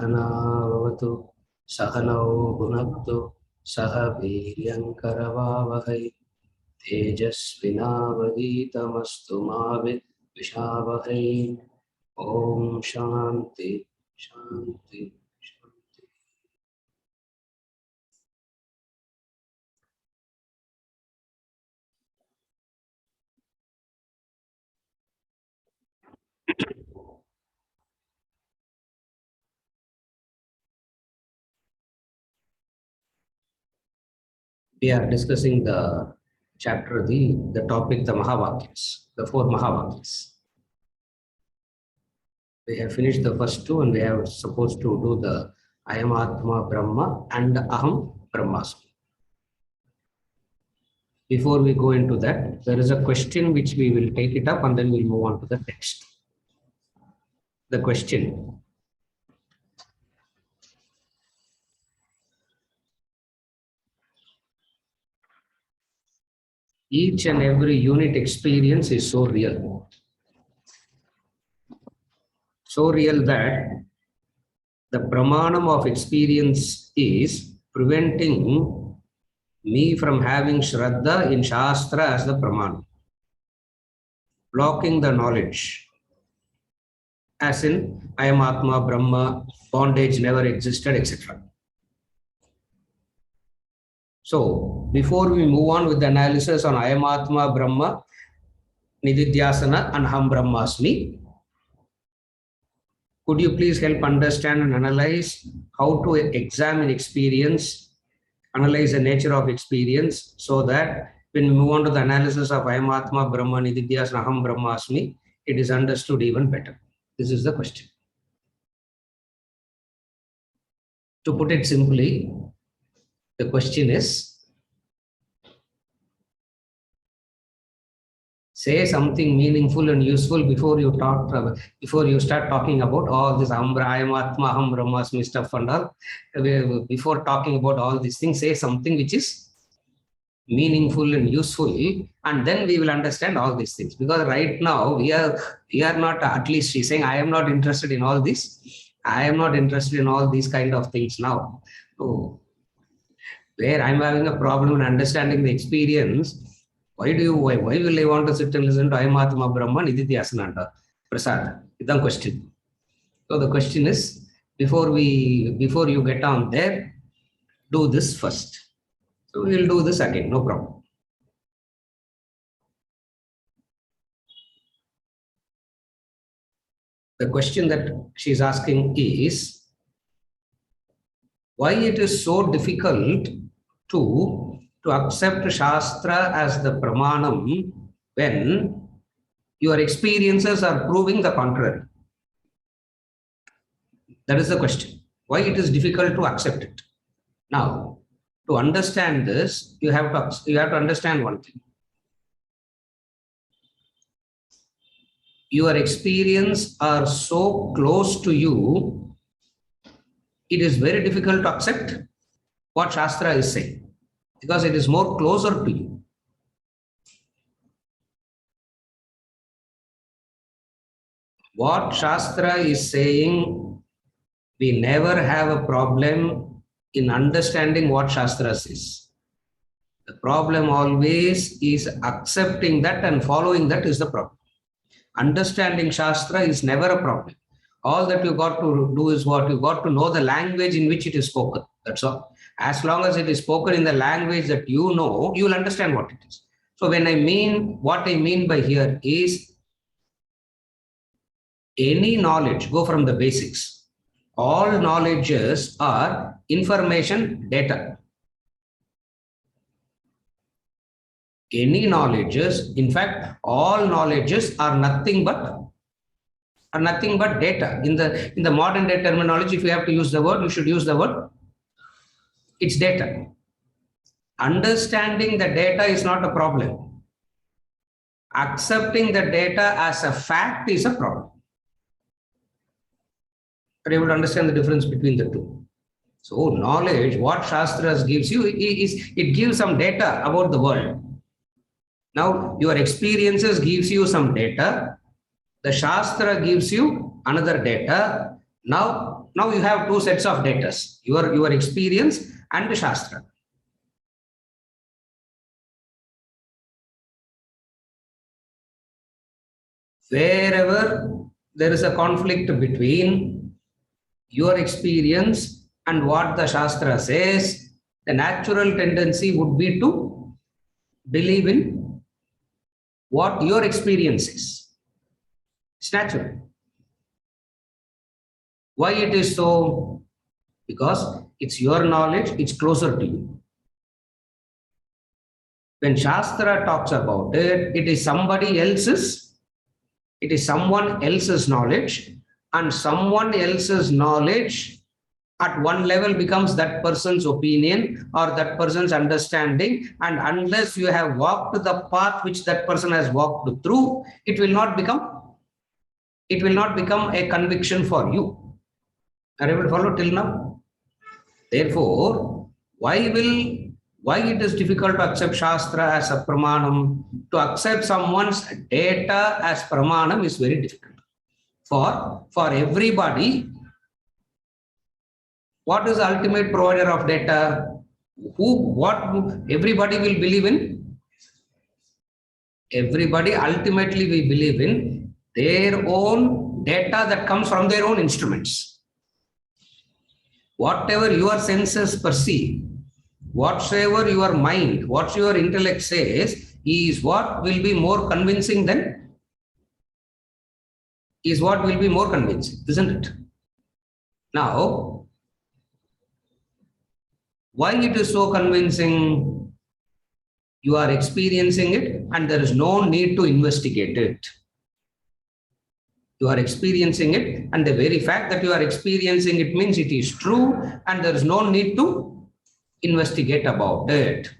Sahana Vavatu Sahanau Bhunaktu Saha Viryankaravavahai Tejasvinavaditamastu Mavid Vishavahai. Om Shanti Shanti Shanti. We are discussing the chapter, the topic, the Mahavakyas, the four Mahavakyas. We have finished the first two and we are supposed to do the I am Atma Brahma and Aham Brahmasmi. Before we go into that, there is a question which we will take it up and then we'll move on to the text. The question: each and every unit experience is so real. So real that the pramanam of experience is preventing me from having Shraddha in Shastra as the pramanam, blocking the knowledge. As in, I am Atma, Brahma, bondage never existed, etc. So, before we move on with the analysis on I am Atma, Brahma, Nididhyasana and Aham Brahmasmi, could you please help understand and analyze how to examine experience, analyze the nature of experience, so that when we move on to the analysis of I am Atma, Brahma, Nididhyasana, Aham Brahmasmi, it is understood even better. This is the question. To put it simply, the question is, say something meaningful and useful before you start talking about all this I am Atma, Aham Brahmasmi stuff and all. Before talking about all these things, say something which is meaningful and useful, and then we will understand all these things. Because right now we are not, at least she's saying, I am not interested in all this. I am not interested in all these kind of things now. So, where I'm having a problem in understanding the experience, why will I want to sit and listen to I am Atma Brahma, Nididhyasana, Prasad? It's the question. So the question is, before you get on there, do this first. So we will do this again, no problem. The question that she's asking is, why it is so difficult to accept Shastra as the pramanam when your experiences are proving the contrary? That is the question. Why it is difficult to accept it? Now, to understand this, you have to understand one thing. Your experience are so close to you, it is very difficult to accept what Shastra is saying, because it is more closer to you. What Shastra is saying, we never have a problem in understanding what Shastra says. The problem always is accepting that and following that is the problem. Understanding Shastra is never a problem. All that you got to do is what? You got to know the language in which it is spoken. That's all. As long as it is spoken in the language that you know, you will understand what it is. So what I mean by here is, any knowledge, go from the basics. All knowledges are information, data. Any knowledges, in fact, all knowledges are nothing but data. In the modern day terminology, if you have to use the word, you should use the word. It's data. Understanding the data is not a problem. Accepting the data as a fact is a problem. Are you able to understand the difference between the two? So knowledge, what Shastras gives you, it gives some data about the world. Now, your experiences gives you some data. The Shastra gives you another data. Now you have two sets of data, your experience and the Shastra. Wherever there is a conflict between your experience and what the Shastra says, the natural tendency would be to believe in what your experience is. It's natural. Why it is so? Because it's your knowledge, it's closer to you. When Shastra talks about it, it is someone else's knowledge, and someone else's knowledge at one level becomes that person's opinion or that person's understanding, and unless you have walked the path which that person has walked through, it will not become a conviction for you. Are you able to follow till now? Therefore, why it is difficult to accept Shastra as a pramanam? To accept someone's data as pramanam is very difficult. For everybody, what is the ultimate provider of data? What everybody will believe in? Everybody ultimately will believe in their own data that comes from their own instruments. Whatever your senses perceive, whatsoever your mind, what your intellect says, is what will be more convincing isn't it? Now, why it is so convincing? You are experiencing it and there is no need to investigate it. You are experiencing it, and the very fact that you are experiencing it means it is true, and there is no need to investigate about it.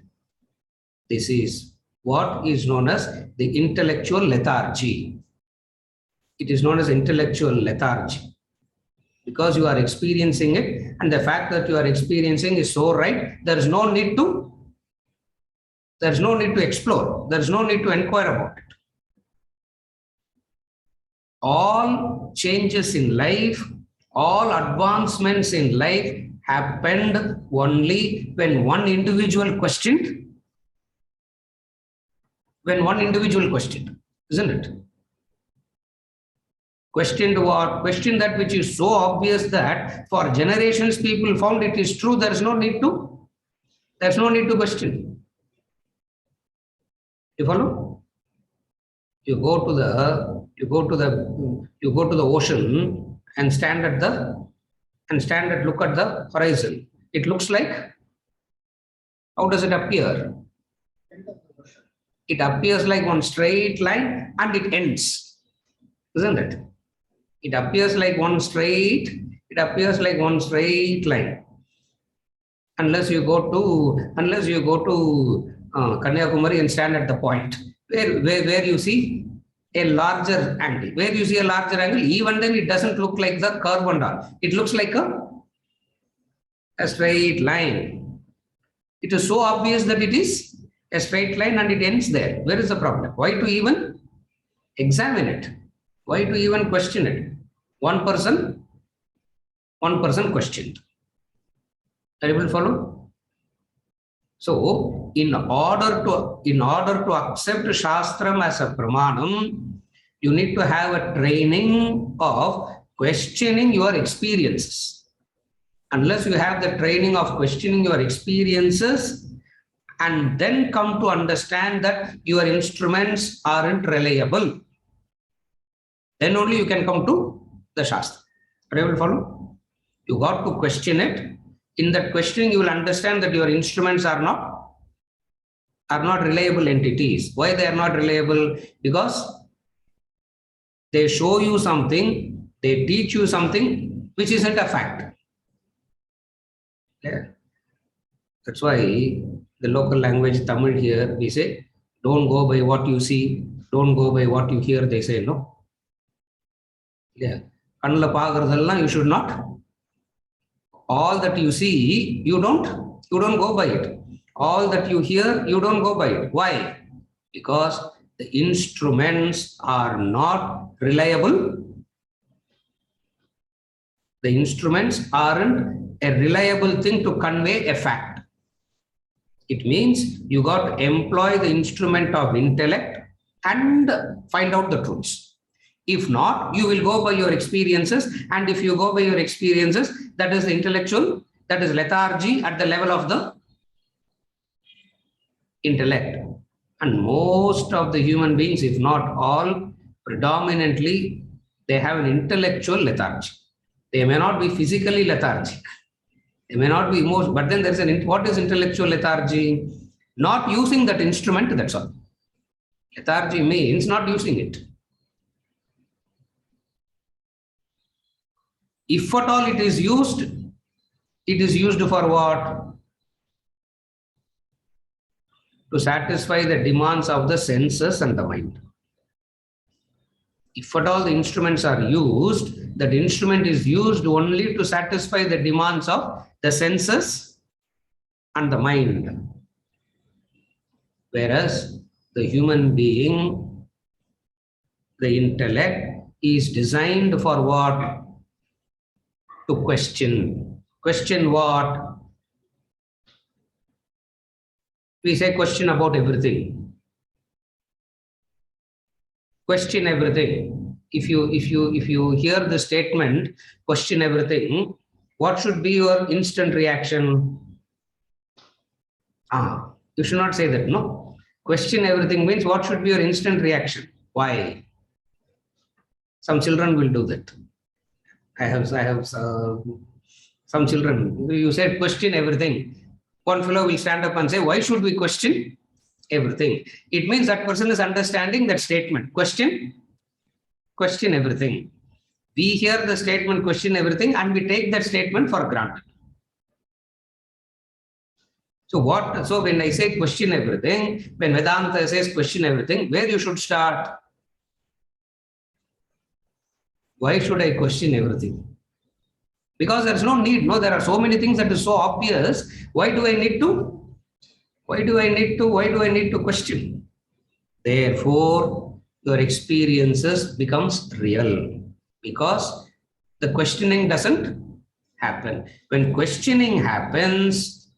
This is what is known as the intellectual lethargy. It is known as intellectual lethargy because you are experiencing it, and the fact that you are experiencing is so right, there is no need to explore, there is no need to inquire about it. All changes in life, all advancements in life happened only when one individual questioned. Isn't it? Questioned what? Questioned that which is so obvious that for generations people found it is true. There's no need to question. You follow? You go to the ocean and look at the horizon. It looks like, how does it appear? It appears like one straight line and it ends, isn't it? It appears like one straight line. Unless you go to Kanyakumari and stand at the point where you see a larger angle. Where you see a larger angle, even then it doesn't look like the curve and all. It looks like a straight line. It is so obvious that it is a straight line and it ends there. Where is the problem? Why to even examine it? Why to even question it? One person questioned. Are you able to follow? So, in order to accept Shastram as a pramanam, you need to have a training of questioning your experiences. Unless you have the training of questioning your experiences and then come to understand that your instruments aren't reliable, then only you can come to the Shastra. Are you able to follow? You got to question it. In that questioning, you will understand that your instruments are not reliable entities. Why they are not reliable? Because they show you something, they teach you something which isn't a fact. Yeah. That's why the local language Tamil here, we say, don't go by what you see, don't go by what you hear, they say, no. Yeah. You should not. All that you see, you don't go by it. All that you hear, you don't go by it. Why? Because the instruments are not reliable. The instruments aren't a reliable thing to convey a fact. It means you got to employ the instrument of intellect and find out the truths. If not, you will go by your experiences. And if you go by your experiences, that is the intellectual, that is lethargy at the level of the intellect. And most of the human beings, if not all, predominantly, they have an intellectual lethargy. They may not be physically lethargic. They may not be emotional, but then there's what is intellectual lethargy? Not using that instrument, that's all. Lethargy means not using it. If at all it is used for what? To satisfy the demands of the senses and the mind. If at all the instruments are used, that instrument is used only to satisfy the demands of the senses and the mind. Whereas the human being, the intellect, is designed for what? To question. Question what? We say question about everything. Question everything. If you hear the statement, question everything, what should be your instant reaction? You should not say that, no. Question everything means what should be your instant reaction? Why? Some children will do that. I have some children. You said question everything. One fellow will stand up and say, why should we question everything? It means that person is understanding that statement. Question everything. We hear the statement question everything and we take that statement for granted. So when I say question everything, when Vedanta says question everything, where you should start? Why should I question everything? Because there's no need. No, there are so many things that is so obvious. Why do I need to question? Therefore, your experiences becomes real because the questioning doesn't happen. When questioning happens,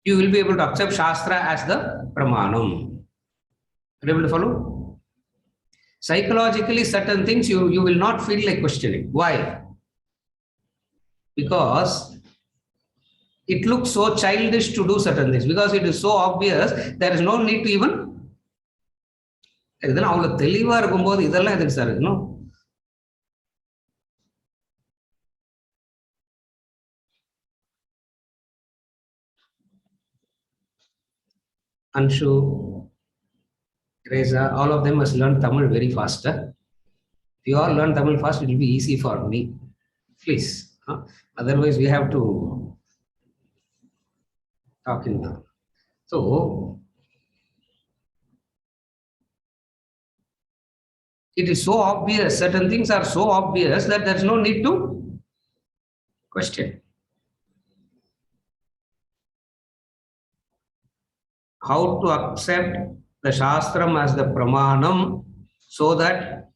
you will be able to accept Shastra as the Pramanam. Are you able to follow? Psychologically, certain things you will not feel like questioning. Why? Because it looks so childish to do certain things. Because it is so obvious, there is no need to even. No. Anshu, Reza, all of them must learn Tamil very fast. If you all learn Tamil fast, it will be easy for me. Please. Otherwise, we have to talk in Tamil. So, it is so obvious, certain things are so obvious that there's no need to question. How to accept the Shastram as the Pramanam so that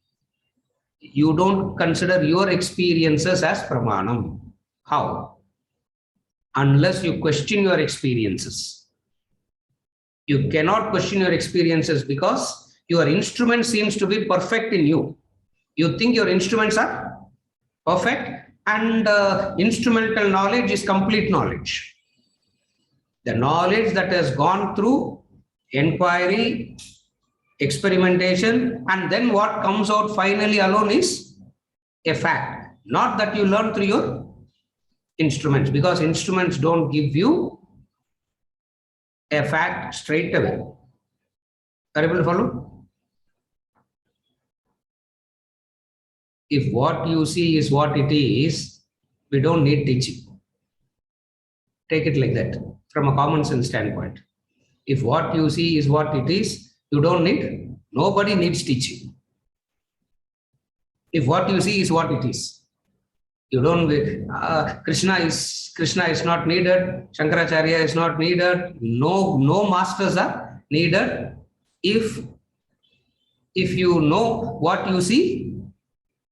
you don't consider your experiences as Pramanam. How? Unless you question your experiences. You cannot question your experiences because your instrument seems to be perfect in you. You think your instruments are perfect and instrumental knowledge is complete knowledge. The knowledge that has gone through inquiry, experimentation, and then what comes out finally alone is a fact. Not that you learn through your instruments, because instruments don't give you a fact straight away. Are you able to follow? If what you see is what it is, we don't need teaching. Take it like that, from a common sense standpoint. If what you see is what it is, you don't need, nobody needs teaching. If what you see is what it is, you don't, Krishna is not needed, Shankaracharya is not needed, no masters are needed. If If you know what you see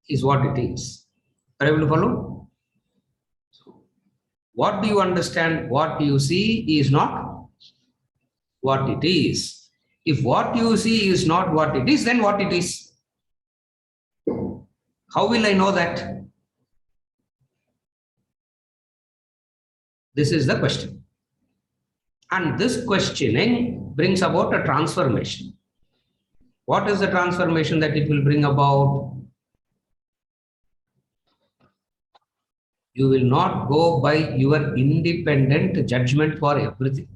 is what it is. Are you able to follow? What do you understand? What you see is not what it is. If what you see is not what it is, then what it is? How will I know that? This is the question. And this questioning brings about a transformation. What is the transformation that it will bring about? You will not go by your independent judgment for everything.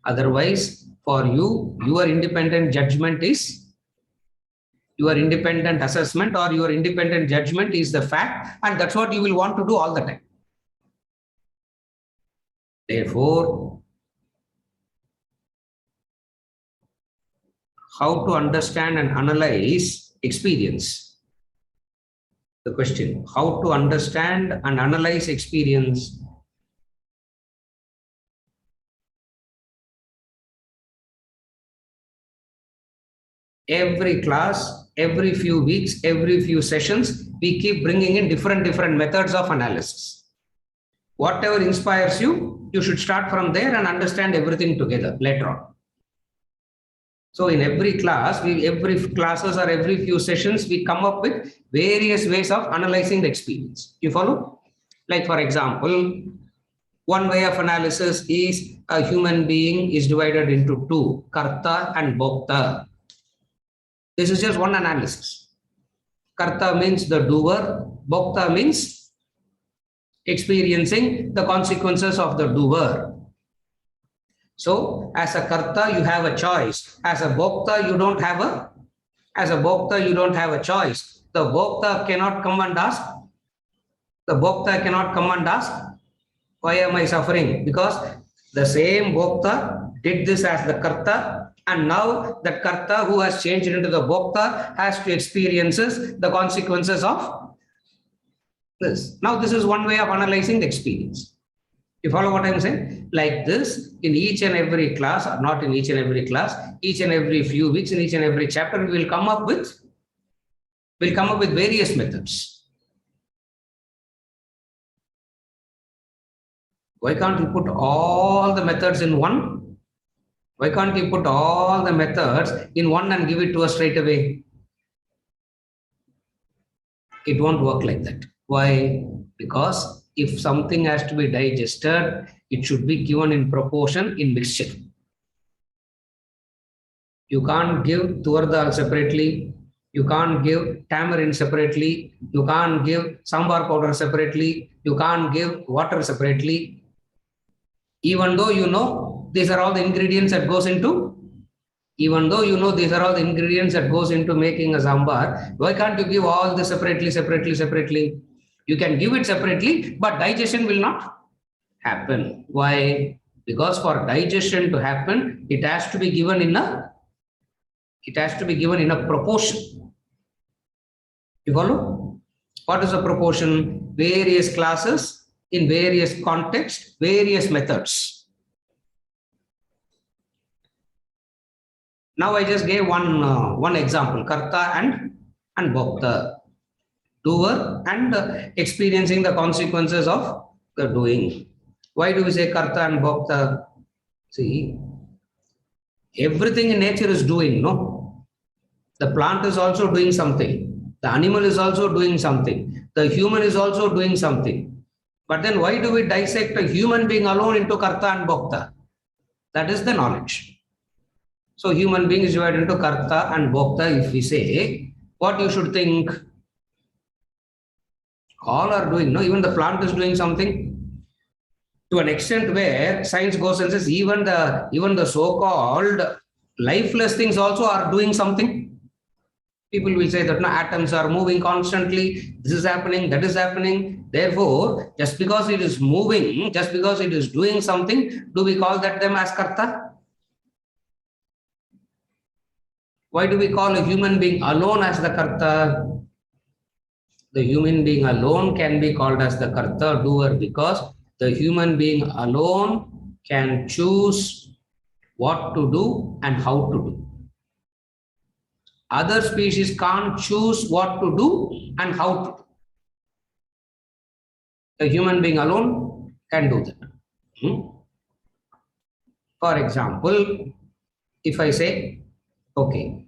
Otherwise, for you, your independent judgment is your independent assessment, or your independent judgment is the fact, and that's what you will want to do all the time. Therefore, how to understand and analyze experience? The question, how to understand and analyze experience? Every class, every few weeks, every few sessions, we keep bringing in different methods of analysis. Whatever inspires you, you should start from there and understand everything together later on. So in every class, every classes or every few sessions, we come up with various ways of analyzing the experience. You follow? Like for example, one way of analysis is a human being is divided into two, karta and bhokta. This is just one analysis. Karta means the doer, bhokta means experiencing the consequences of the doer. So as a karta, you have a choice. As a bhokta, you don't have a choice. The bhokta cannot come and ask. Why am I suffering? Because the same bhokta did this as the karta, and now that karta who has changed into the bhokta has to experience the consequences of this. Now this is one way of analyzing the experience. You follow what I'm saying? Like this, in each and every class, or not in each and every class, each and every few weeks, in each and every chapter, we will come up with various methods. Why can't you put all the methods in one? Why can't you put all the methods in one and give it to us straight away? It won't work like that. Why? Because if something has to be digested, it should be given in proportion, in mixture. You can't give tur dal separately. You can't give tamarind separately. You can't give sambar powder separately. You can't give water separately. Even though you know these are all the ingredients that goes into making a sambar, why can't you give all this separately? You can give it separately, but digestion will not happen. Why? Because for digestion to happen, it has to be given in a proportion. You follow? What is a proportion? Various classes in various contexts, various methods. Now I just gave one example, karta and bhokta, doer and experiencing the consequences of the doing. Why do we say karta and bhokta? See, everything in nature is doing, no? The plant is also doing something. The animal is also doing something. The human is also doing something. But then why do we dissect a human being alone into karta and bhokta? That is the knowledge. So human being is divided into karta and bhokta. If we say, what you should think? All are doing, no? Even the plant is doing something. To an extent where science goes and says even the so-called lifeless things also are doing something. People will say that no, atoms are moving constantly, this is happening, that is happening. Therefore, just because it is moving, just because it is doing something, do we call that them as karta? Why do we call a human being alone as the karta? The human being alone can be called as the karta, doer, because the human being alone can choose what to do and how to do. Other species can't choose what to do and how to do. A human being alone can do that. For example, if I say, okay,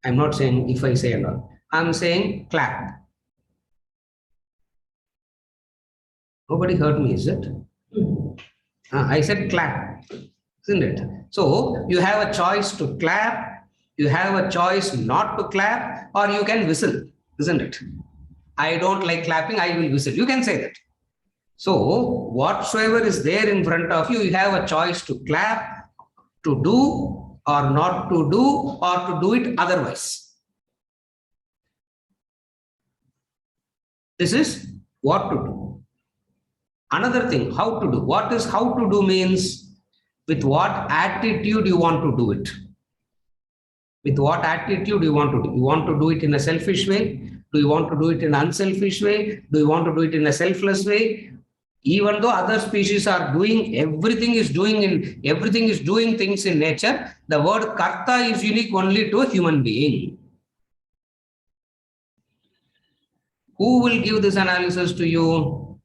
I'm not saying if I say and all, I'm saying clap. Nobody heard me, is it? I said clap, isn't it? So you have a choice to clap, you have a choice not to clap, or you can whistle, isn't it? I don't like clapping, I will whistle. You can say that. So whatsoever is there in front of you, you have a choice to clap, to do or not to do, or to do it otherwise. This is what to do. Another thing, how to do. What is how to do means with what attitude you want to do it. With what attitude you want to do. You want to do it in a selfish way? Do you want to do it in an unselfish way? Do you want to do it in a selfless way? Even though other species are doing, everything is doing things in nature, the word karta is unique only to a human being. Who will give this analysis to you?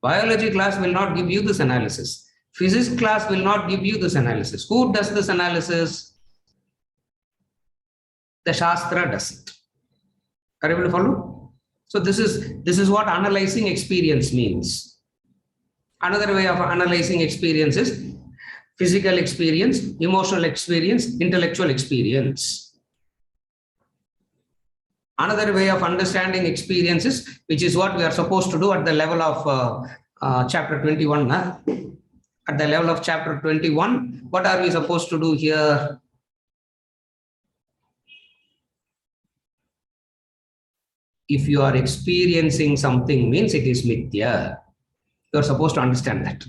Biology class will not give you this analysis. Physics class will not give you this analysis. Who does this analysis? The Shastra does it. Are you able to follow? So this is what analyzing experience means. Another way of analyzing experience is physical experience, emotional experience, intellectual experience. Another way of understanding experiences, which is what we are supposed to do at the level of chapter 21. At the level of chapter 21, what are we supposed to do here? If you are experiencing something, means it is mithya. You are supposed to understand that.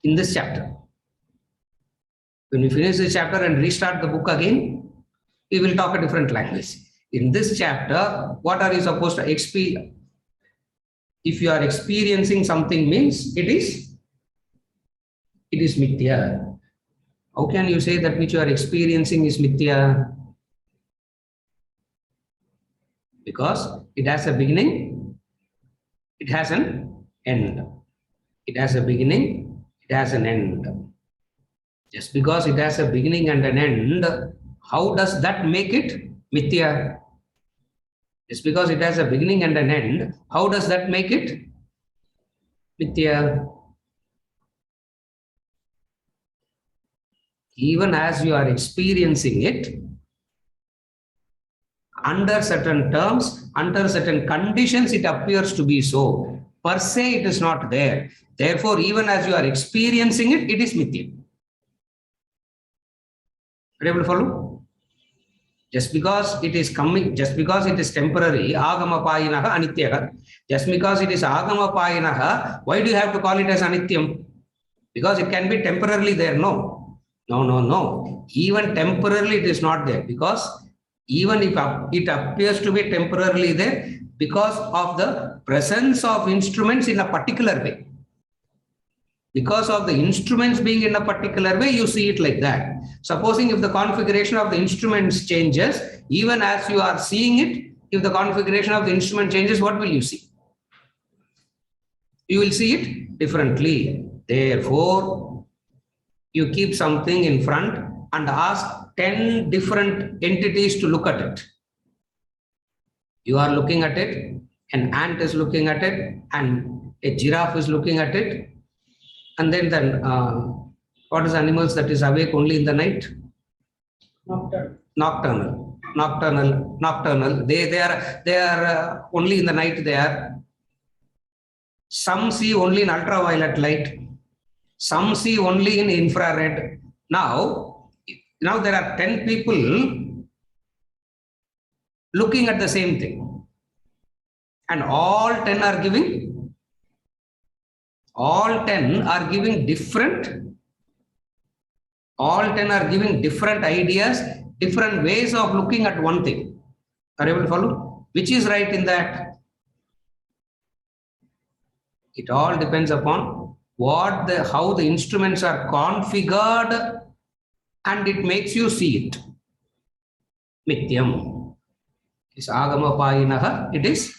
In this chapter. When we finish this chapter and restart the book again, we will talk a different language. In this chapter, what are you supposed to experience? If you are experiencing something, means it is mithya. How can you say that which you are experiencing is mithya? Because it has a beginning, it has an end. It has a beginning, it has an end. Just because it has a beginning and an end, how does that make it mithya? Just because it has a beginning and an end, how does that make it mithya? Even as you are experiencing it, under certain terms, under certain conditions, it appears to be so. Per se, it is not there. Therefore, even as you are experiencing it, it is mithya. Are you able to follow? Just because it is coming, just because it is temporary, agamapayinaha anityaha. Just because it is agamapayinaha, why do you have to call it as anityam? Because it can be temporarily there. No. Even temporarily it is not there, because even if it appears to be temporarily there, because of the presence of instruments in a particular way. Because of the instruments being in a particular way, you see it like that. Supposing if the configuration of the instruments changes, even as you are seeing it, if the configuration of the instrument changes, what will you see? You will see it differently. Therefore, you keep something in front and ask 10 different entities to look at it. You are looking at it, an ant is looking at it, and a giraffe is looking at it. And then what is animals that is awake only in the night? Nocturnal. They are only in the night. They are. Some see only in ultraviolet light. Some see only in infrared. Now there are 10 people looking at the same thing, and all 10 are giving different ideas, different ways of looking at one thing. Are you able to follow? Which is right in that? It all depends upon how the instruments are configured, and it makes you see it. Mityam. It's Agama Payinaha, it is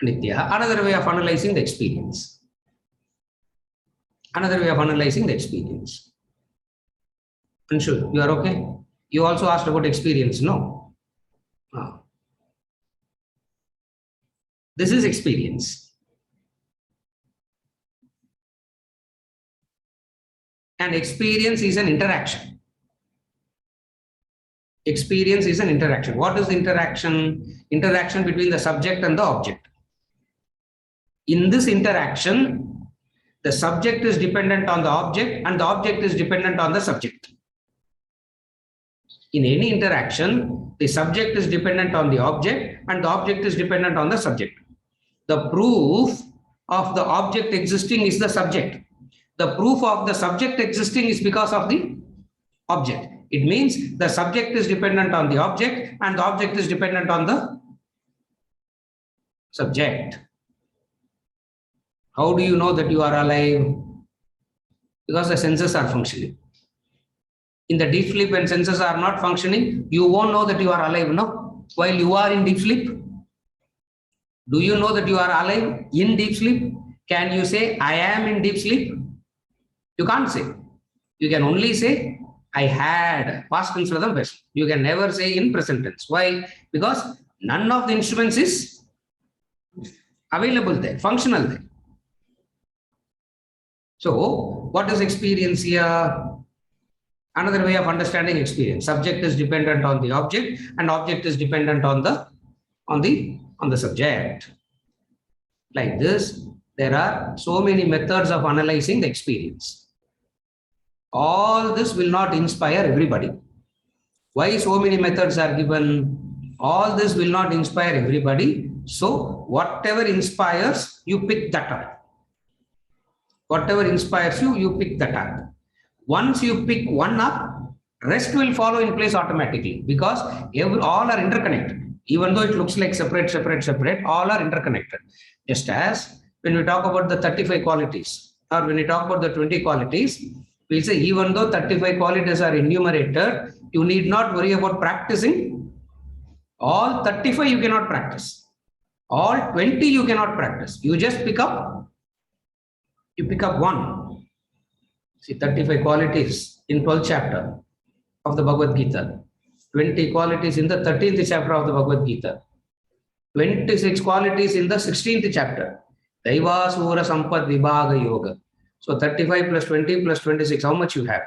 Nitya. Another way of analyzing the experience. Another way of analyzing the experience. Anshu, you are okay? You also asked about experience, no? Ah. This is experience. And experience is an interaction. Experience is an interaction. What is the interaction? Interaction between the subject and the object. In this interaction, the subject is dependent on the object and the object is dependent on the subject. In any interaction, the subject is dependent on the object and the object is dependent on the subject. The proof of the object existing is the subject. The proof of the subject existing is because of the object. It means the subject is dependent on the object and the object is dependent on the subject. How do you know that you are alive? Because the senses are functioning. In the deep sleep, when senses are not functioning, you won't know that you are alive, no? While you are in deep sleep, do you know that you are alive in deep sleep? Can you say, I am in deep sleep? You can't say. You can only say, I had, past tense for the best. You can never say in present tense. Why? Because none of the instruments is available there, functional there. So, what is experience here? Another way of understanding experience. Subject is dependent on the object and object is dependent on the subject. Like this, there are so many methods of analyzing the experience. All this will not inspire everybody. Why so many methods are given? All this will not inspire everybody. So whatever inspires, you pick that up. Whatever inspires you, you pick that up. Once you pick one up, rest will follow in place automatically because all are interconnected. Even though it looks like separate, all are interconnected. Just as when we talk about the 35 qualities or when we talk about the 20 qualities, we say even though 35 qualities are enumerated, you need not worry about practicing. All 35 you cannot practice. All 20 you cannot practice. You just pick up one. See, 35 qualities in 12th chapter of the Bhagavad Gita. 20 qualities in the 13th chapter of the Bhagavad Gita. 26 qualities in the 16th chapter. Daiva Sura Sampad Vibhaga Yoga. So 35 plus 20 plus 26, how much you have?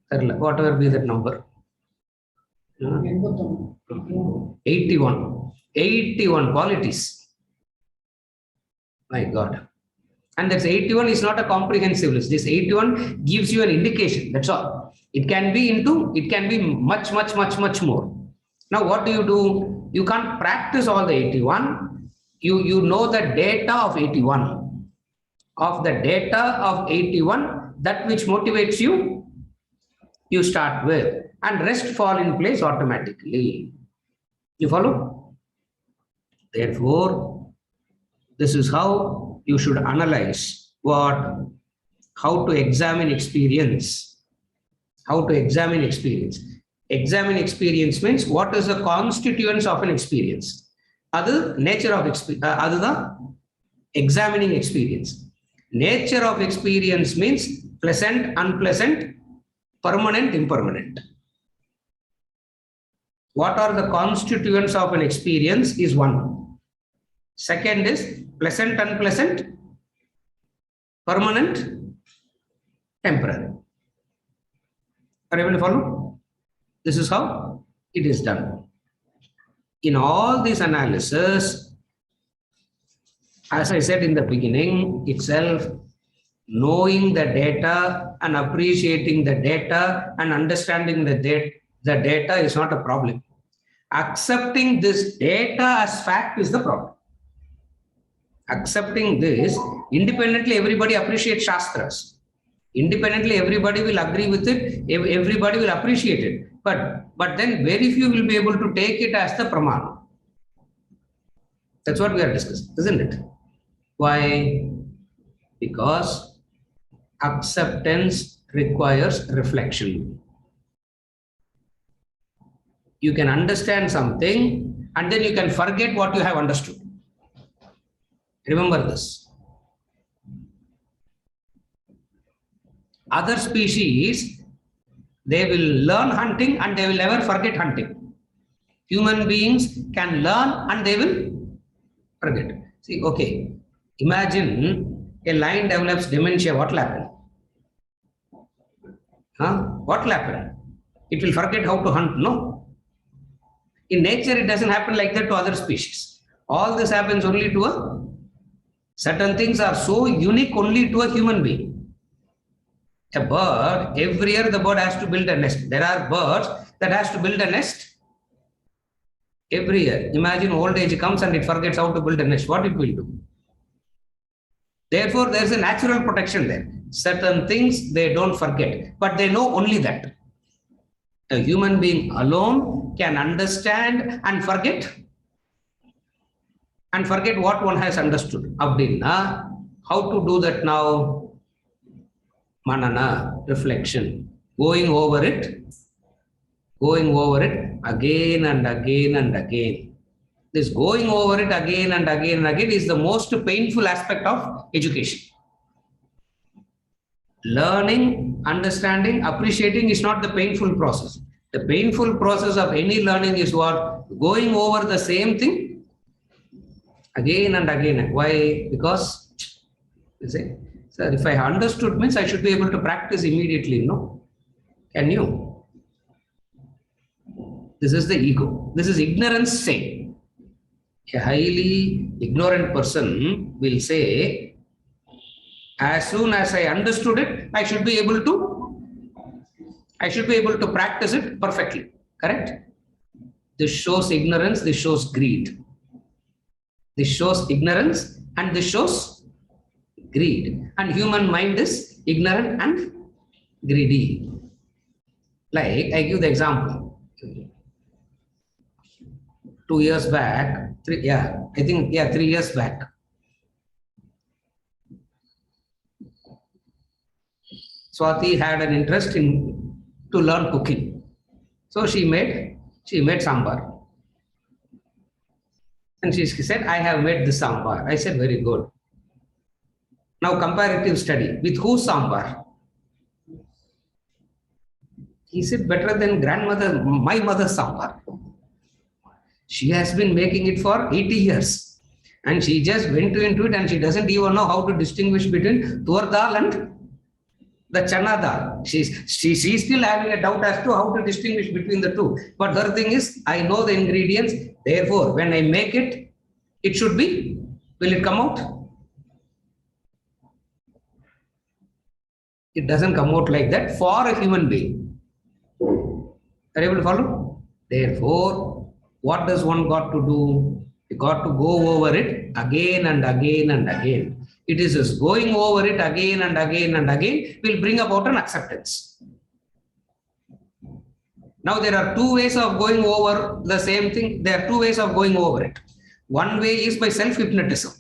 Whatever be that number. 81. 81 qualities. My God. And that's 81 is not a comprehensive list. This 81 gives you an indication. That's all. It can be much more. Now, what do? You can't practice all the 81. You know the data of 81. Of the data of 81, that which motivates you, you start with. And rest fall in place automatically. You follow? Therefore, this is how you should analyze how to examine experience. How to examine experience. Examine experience means what is the constituents of an experience. Other nature of experience, other the examining experience. Nature of experience means pleasant, unpleasant, permanent, impermanent. What are the constituents of an experience is one. Second is pleasant, unpleasant, permanent, temporary. Are you able to follow? This is how it is done. In all this analysis, as I said in the beginning itself, knowing the data and appreciating the data and understanding the data is not a problem. Accepting this data as fact is the problem. Accepting this, independently everybody appreciates Shastras. Independently everybody will agree with it, everybody will appreciate it. But then very few will be able to take it as the Pramana. That's what we are discussing, isn't it? Why? Because acceptance requires reflection. You can understand something and then you can forget what you have understood. Remember this. Other species, they will learn hunting and they will never forget hunting. Human beings can learn and they will forget. See, okay, imagine a lion develops dementia, what will happen? What will happen? It will forget how to hunt, no? In nature, it doesn't happen like that to other species. All this happens only to a certain things are so unique only to a human being. A bird, every year the bird has to build a nest. There are birds that has to build a nest every year. Imagine old age comes and it forgets how to build a nest. What it will do? Therefore, there is a natural protection there. Certain things they don't forget, but they know only that. A human being alone can understand and forget what one has understood. Abdinna, how to do that now? Manana, reflection, going over it again and again and again. This going over it again and again and again is the most painful aspect of education. Learning, understanding, appreciating is not the painful process. The painful process of any learning is what? Going over the same thing again and again. Why? Because, you say, sir, if I understood means I should be able to practice immediately. No? Can you? This is the ego. This is ignorance saying. A highly ignorant person will say, as soon as I understood it, I should be able to practice it perfectly. Correct? This shows ignorance, this shows greed. This shows ignorance and this shows greed. And human mind is ignorant and greedy. Like, I give the example. 2 years back, 3 years back. Swati had an interest to learn cooking. So she made sambar. And she said, I have made this sambar. I said, very good. Now comparative study. With whose sambar? He said, better than my mother's sambar. She has been making it for 80 years. And she just went into it and she doesn't even know how to distinguish between tur dal and the chana dal. She's still having a doubt as to how to distinguish between the two. But her thing is, I know the ingredients. Therefore, when I make it, it should be, will it come out? It doesn't come out like that for a human being. Are you able to follow? Therefore, what does one got to do? You got to go over it again and again and again. It is just going over it again and again and again will bring about an acceptance. Now there are two ways of going over the same thing. There are two ways of going over it. One way is by self-hypnotism.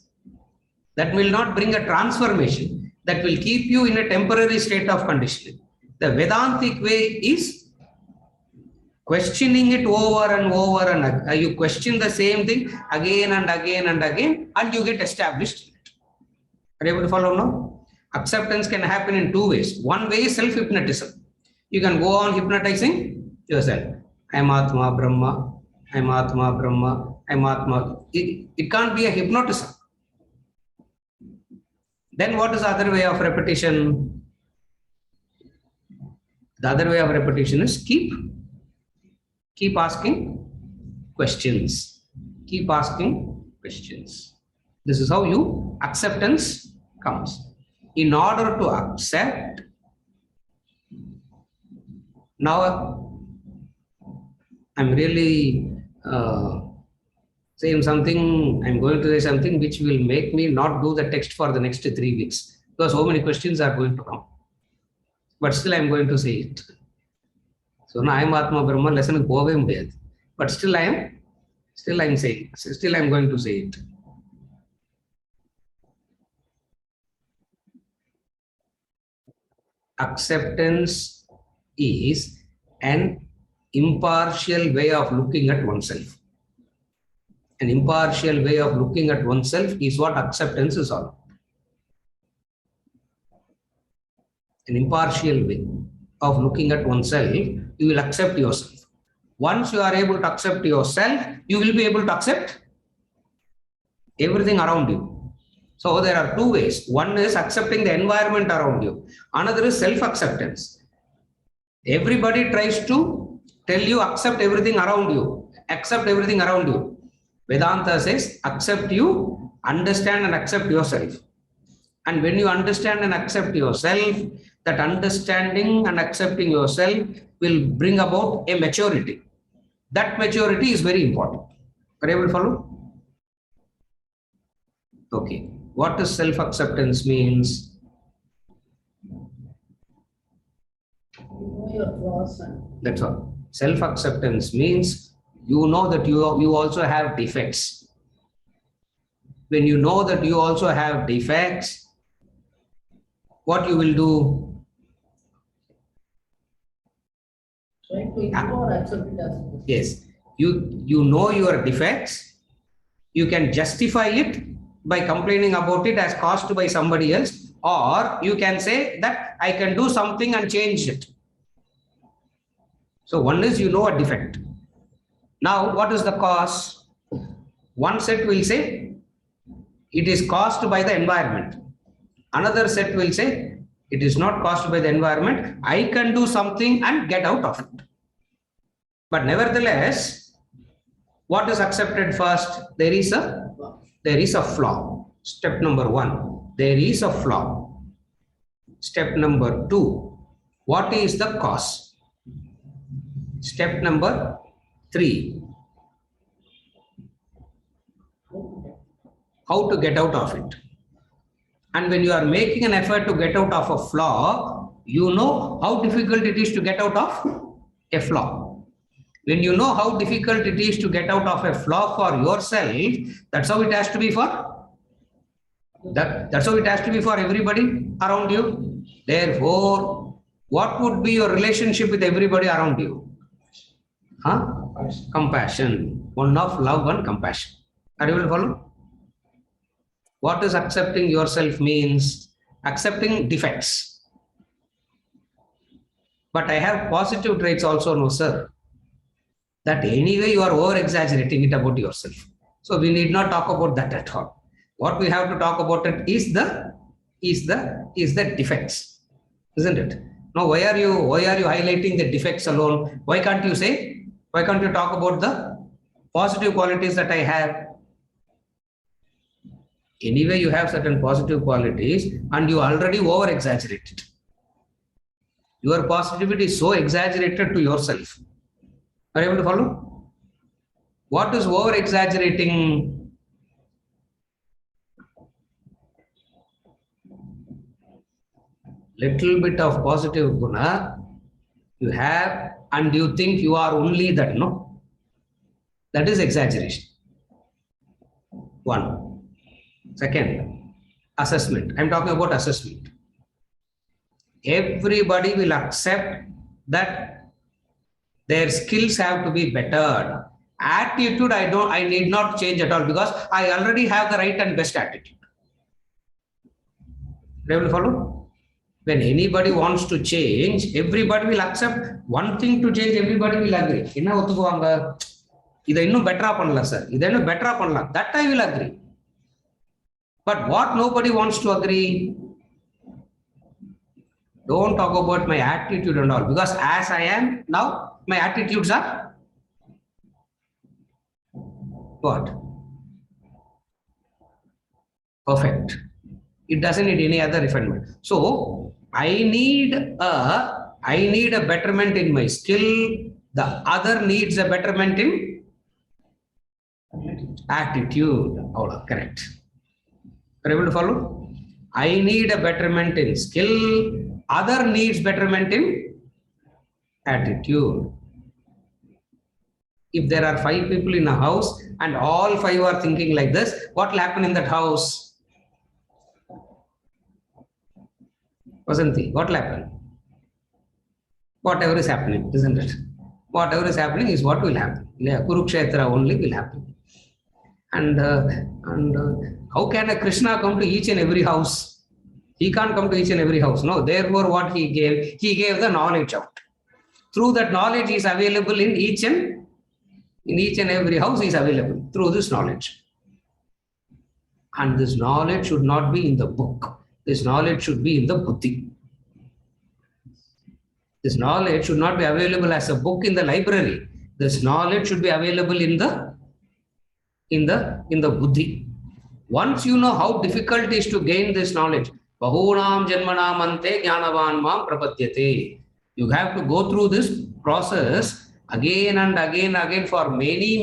That will not bring a transformation. That will keep you in a temporary state of conditioning. The Vedantic way is questioning it over and over and you question the same thing again and again and again and you get established. Are you able to follow now? Acceptance can happen in two ways. One way is self-hypnotism. You can go on hypnotizing yourself. I am Atma Brahma, I am Atma Brahma, I am Atma. It can't be a hypnotism. Then what is the other way of repetition? The other way of repetition is keep asking questions. Keep asking questions. This is how acceptance comes. In order to accept, now I'm really saying something, I'm going to say something which will make me not do the text for the next 3 weeks because so many questions are going to come. But still I'm going to say it. So now I am Atma Brahma lesson go away, but still I'm saying, still I'm going to say it. Acceptance is an impartial way of looking at oneself. An impartial way of looking at oneself is what acceptance is all. An impartial way of looking at oneself, you will accept yourself. Once you are able to accept yourself, you will be able to accept everything around you. So there are two ways. One is accepting the environment around you. Another is self-acceptance. Everybody tries to tell you accept everything around you. Accept everything around you. Vedanta says accept you, understand and accept yourself. And when you understand and accept yourself, that understanding and accepting yourself will bring about a maturity. That maturity is very important. Are you able to follow? Okay. What does self-acceptance means? That's all. Self-acceptance means you know that you also have defects. When you know that you also have defects, what you will do? Yes, you know your defects. You can justify it by complaining about it as caused by somebody else, or you can say that I can do something and change it. So one is you know a defect. Now what is the cause? One set will say it is caused by the environment. Another set will say it is not caused by the environment. I can do something and get out of it. But nevertheless, what is accepted first? There is a flaw. Step number one, there is a flaw. Step number two, what is the cause? Step number three, how to get out of it. And when you are making an effort to get out of a flaw, you know how difficult it is to get out of a flaw. When you know how difficult it is to get out of a flaw for yourself, that's how it has to be for that's how it has to be for everybody around you. Therefore, what would be your relationship with everybody around you? Compassion. One of love and compassion. Are you able to follow? What is accepting yourself means? Accepting defects. But I have positive traits also, no sir. That anyway you are over-exaggerating it about yourself. So we need not talk about that at all. What we have to talk about it is the defects, isn't it? Now why are you highlighting the defects alone? Why can't you talk about the positive qualities that I have? Anyway, you have certain positive qualities and you already over-exaggerated. Your positivity is so exaggerated to yourself. Are you able to follow? What is over-exaggerating? Little bit of positive guna you have and you think you are only that, no? That is exaggeration. One. Second, assessment. I'm talking about assessment. Everybody will accept that their skills have to be bettered. Attitude, I need not change at all because I already have the right and best attitude. Are you able to follow? When anybody wants to change, everybody will accept one thing to change, everybody will agree. That I will agree. But what nobody wants to agree? Don't talk about my attitude and all, because as I am now, my attitudes are what? Perfect. It doesn't need any other refinement. So I need a betterment in my skill. The other needs a betterment in attitude. Oh, correct. Are you able to follow? I need a betterment in skill. Other needs betterment in attitude. If there are 5 people in a house and all 5 are thinking like this, what will happen in that house? Vasanthi, what will happen? Whatever is happening, isn't it? Whatever is happening is what will happen. Yeah, Kurukshetra only will happen. And how can a Krishna come to each and every house? He can't come to each and every house. No, therefore what he gave the knowledge out. Through that knowledge is available in each and every house is available through this knowledge. And this knowledge should not be in the book. This knowledge should be in the buddhi. This knowledge should not be available as a book in the library. This knowledge should be available in the buddhi. Once you know how difficult it is to gain this knowledge, bahunam janmanam ante jnanavan mam prapadyate. You have to go through this process again and again for many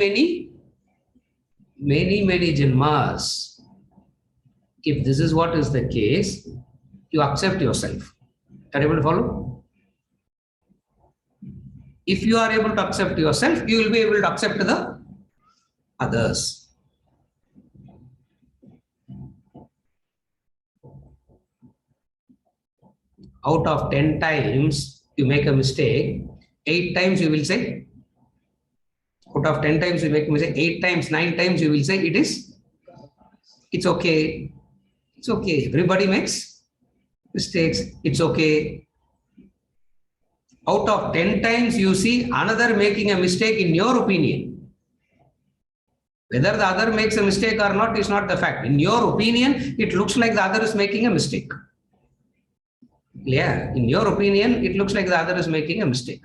janmas. If this is what is the case, you accept yourself. Are you able to follow? If you are able to accept yourself, you will be able to accept the others. Out of 10 times you make a mistake, 8 times you will say, out of 10 times you make a mistake, 8 times, 9 times you will say it's okay. It's okay. Everybody makes mistakes. It's okay. Out of 10 times you see another making a mistake in your opinion. Whether the other makes a mistake or not is not the fact. In your opinion, it looks like the other is making a mistake. Yeah, in your opinion, it looks like the other is making a mistake.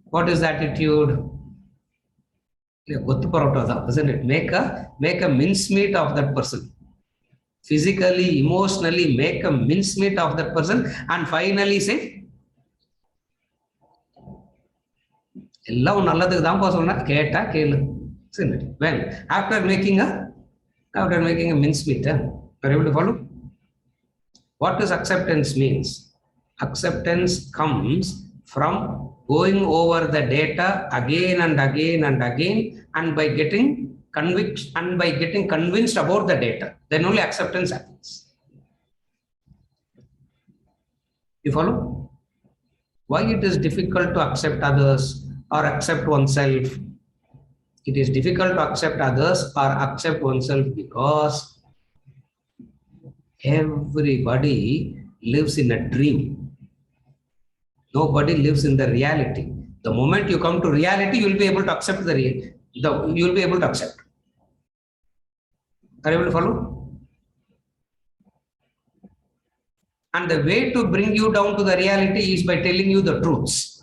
What is the attitude? Isn't it? Make a mincemeat of that person. Physically, emotionally, make a mincemeat of that person and finally say, when after making a mincemeat, are you able to follow? What does acceptance means? Acceptance comes from going over the data again and again and by getting convinced about the data. Then only acceptance happens. You follow? Why it is difficult to accept others or accept oneself? It is difficult to accept others or accept oneself because everybody lives in a dream. Nobody lives in the reality. The moment you come to reality, you will be able to accept you will be able to accept. Are you able to follow? And the way to bring you down to the reality is by telling you the truths.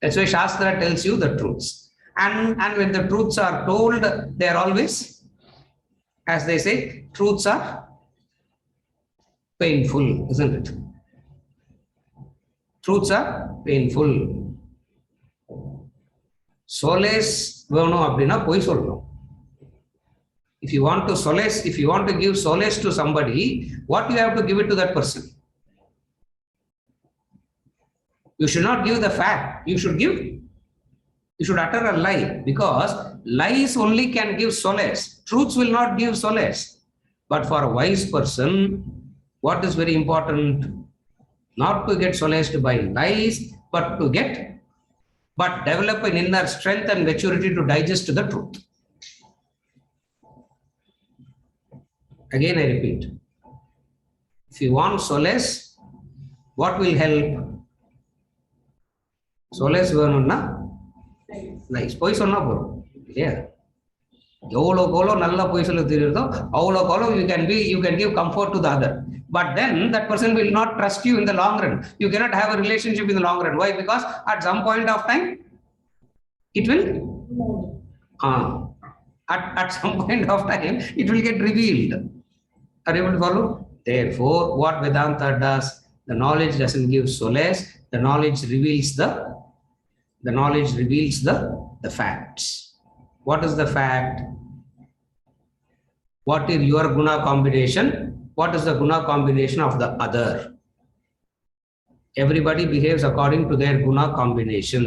That's why Shastra tells you the truths. And when the truths are told, they are always, as they say, truths are painful, isn't it? Truths are painful. Solace வேணும் அப்படினா போய் சொல்லணும். If you want to give solace to somebody, what you have to give it to that person? You should not give the fact. You should utter a lie, because lies only can give solace. Truths will not give solace. But for a wise person, what is very important? Not to get solaced by lies, but develop an inner strength and maturity to digest the truth. Again, I repeat, if you want solace, what will help? Solace வேணும்னா lies. போய் சொன்னா போறோம் இல்லையா? எவ்வளோ நல்லா போய் சொல்ல தெரியுதோ அவ்வளோ you can give comfort to the other. But then that person will not trust you in the long run. You cannot have a relationship in the long run. Why? Because at some point of time, it will at some point of time it will get revealed. Are you able to follow? Therefore, what Vedanta does, the knowledge doesn't give solace. The knowledge reveals the facts. What is the fact? What is your guna combination? What is the guna combination of the other? Everybody behaves according to their guna combination.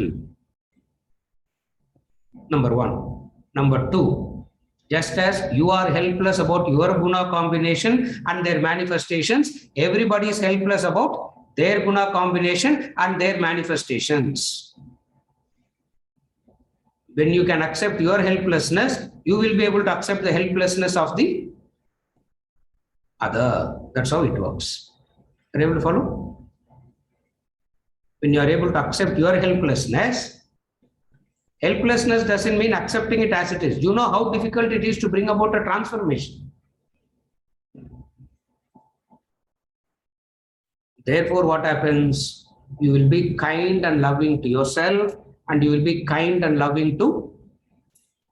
Number one. Number two, just as you are helpless about your guna combination and their manifestations, everybody is helpless about their guna combination and their manifestations. When you can accept your helplessness, you will be able to accept the helplessness of the other. That's how it works. Are you able to follow? When you are able to accept your helplessness doesn't mean accepting it as it is. You know how difficult it is to bring about a transformation. Therefore, what happens? You will be kind and loving to yourself, and you will be kind and loving to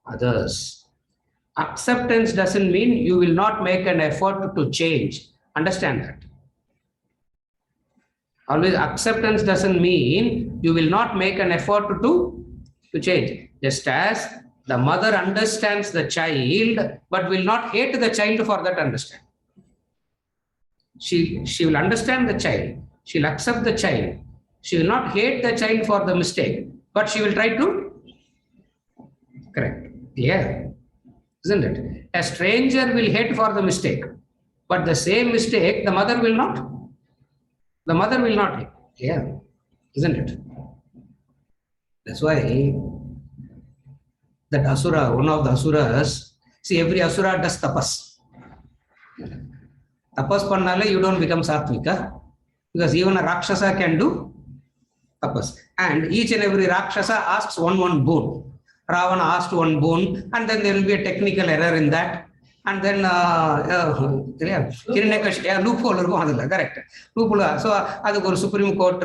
others. Acceptance doesn't mean you will not make an effort to change. Understand that. Always, acceptance doesn't mean you will not make an effort to change. Just as the mother understands the child, but will not hate the child for that understanding. She will understand the child. She'll accept the child. She will not hate the child for the mistake, but she will try to correct. Yeah. Isn't it? A stranger will hate for the mistake, but the same mistake the mother will not. The mother will not hate. Yeah. Isn't it? That's why that asura, one of the asuras, see, every asura does tapas. Tapas pannale, you don't become sattvika, because even a rakshasa can do tapas. And each and every rakshasa asks one boon. Ravana asked one boon, and then there will be a technical error in that. And then loophole, correct. Loophole. So the Supreme Court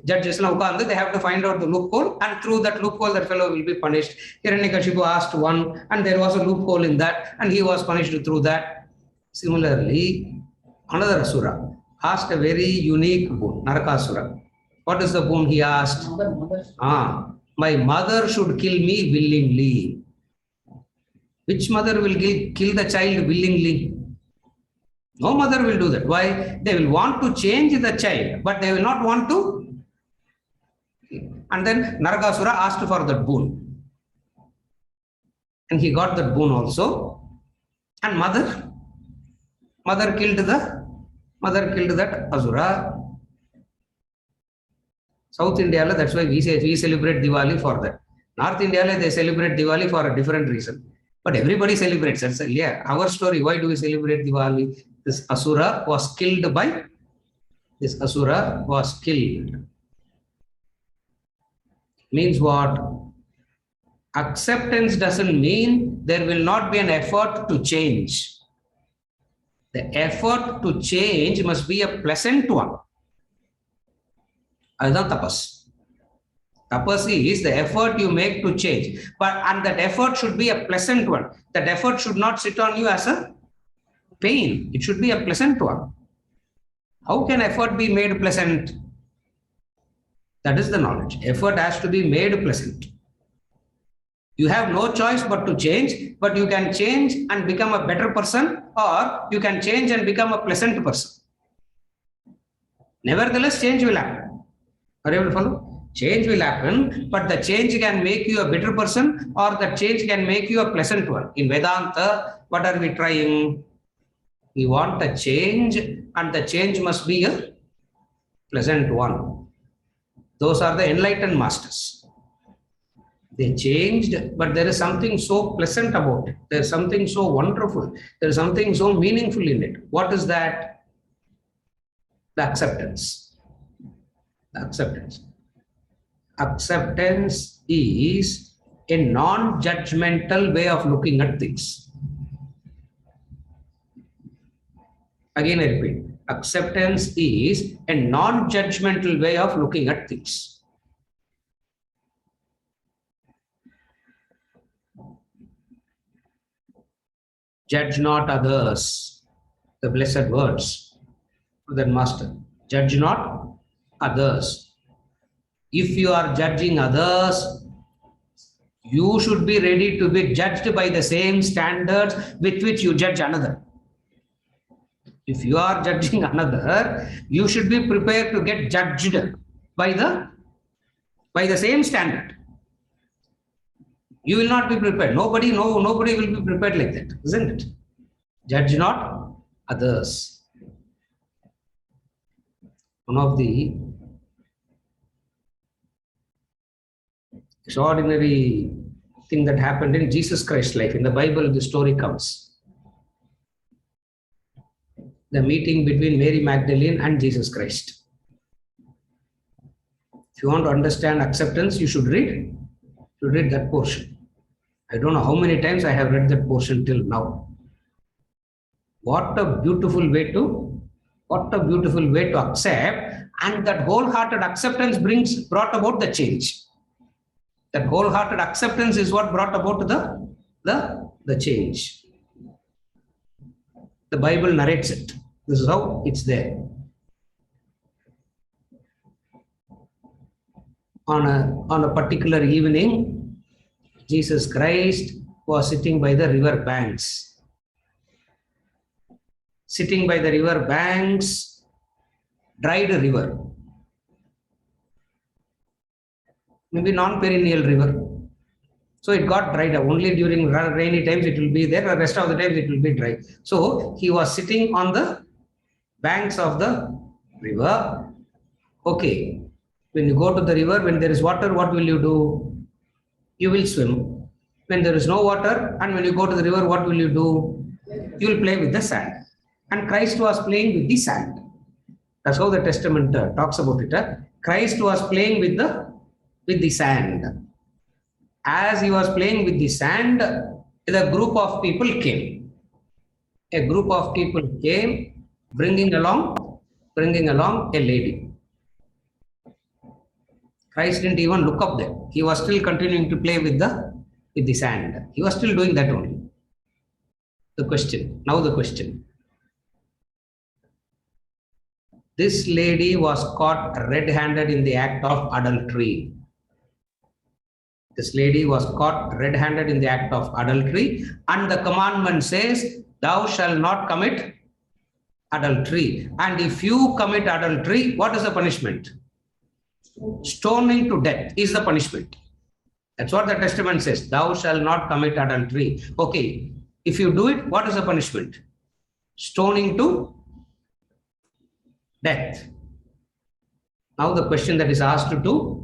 judges they have to find out the loophole, and through that loophole, that fellow will be punished. Hiranyakashipu asked one, and there was a loophole in that, and he was punished through that. Similarly, another asura asked a very unique boon, Narakasura. What is the boon he asked? My mother should kill me willingly. Which mother will kill the child willingly? No mother will do that. Why? They will want to change the child, but they will not want to. And then Narakasura asked for that boon. And he got that boon also. And mother killed that asura. South India, that's why we celebrate Diwali for that. North India, they celebrate Diwali for a different reason. But everybody celebrates. That's our story. Why do we celebrate Diwali? This asura was killed. Means what? Acceptance doesn't mean there will not be an effort to change. The effort to change must be a pleasant one. That's tapas. Tapas is the effort you make to change. And that effort should be a pleasant one. That effort should not sit on you as a pain. It should be a pleasant one. How can effort be made pleasant? That is the knowledge. Effort has to be made pleasant. You have no choice but to change, but you can change and become a better person, or you can change and become a pleasant person. Nevertheless, change will happen. Are you able to follow? Change will happen, but the change can make you a better person, or the change can make you a pleasant one. In Vedanta, what are we trying? We want a change, and the change must be a pleasant one. Those are the enlightened masters. They changed, but there is something so pleasant about it. There is something so wonderful. There is something so meaningful in it. What is that? The acceptance. Acceptance. Acceptance is a non-judgmental way of looking at things. Again, I repeat. Acceptance is a non-judgmental way of looking at things. Judge not others. The blessed words of that master. Judge not others. If you are judging others, you should be ready to be judged by the same standards with which you judge another. If you are judging another, you should be prepared to get judged by the same standard. You will not be prepared. Nobody will be prepared like that, isn't it? Judge not others. One of the extraordinary thing that happened in Jesus Christ's life. In the Bible, the story comes. The meeting between Mary Magdalene and Jesus Christ. If you want to understand acceptance, you should read that portion. I don't know how many times I have read that portion till now. What a beautiful way to accept, and that wholehearted acceptance brought about the change. That wholehearted acceptance is what brought about the change. The Bible narrates it. This is how it's there. On a particular evening, Jesus Christ was sitting by the river banks. Sitting by the river banks, dried river. Maybe non-perennial river. So it got dried up. Only during rainy times it will be there, the rest of the times it will be dry. So he was sitting on the banks of the river. Okay. When you go to the river, when there is water, what will you do? You will swim. When there is no water, and when you go to the river, what will you do? You will play with the sand. And Christ was playing with the sand. That's how the Testament talks about it. Christ was playing with the sand. As he was playing with the sand, the group of people came. A group of people came, bringing along a lady. Christ didn't even look up there. He was still continuing to play with the sand. He was still doing that only. The question. This lady was caught red-handed in the act of adultery. This lady was caught red-handed in the act of adultery, and the commandment says, thou shalt not commit adultery. And if you commit adultery, what is the punishment? Stoning to death is the punishment. That's what the Testament says. Thou shalt not commit adultery. Okay. If you do it, what is the punishment? Stoning to death. Now the question that is asked to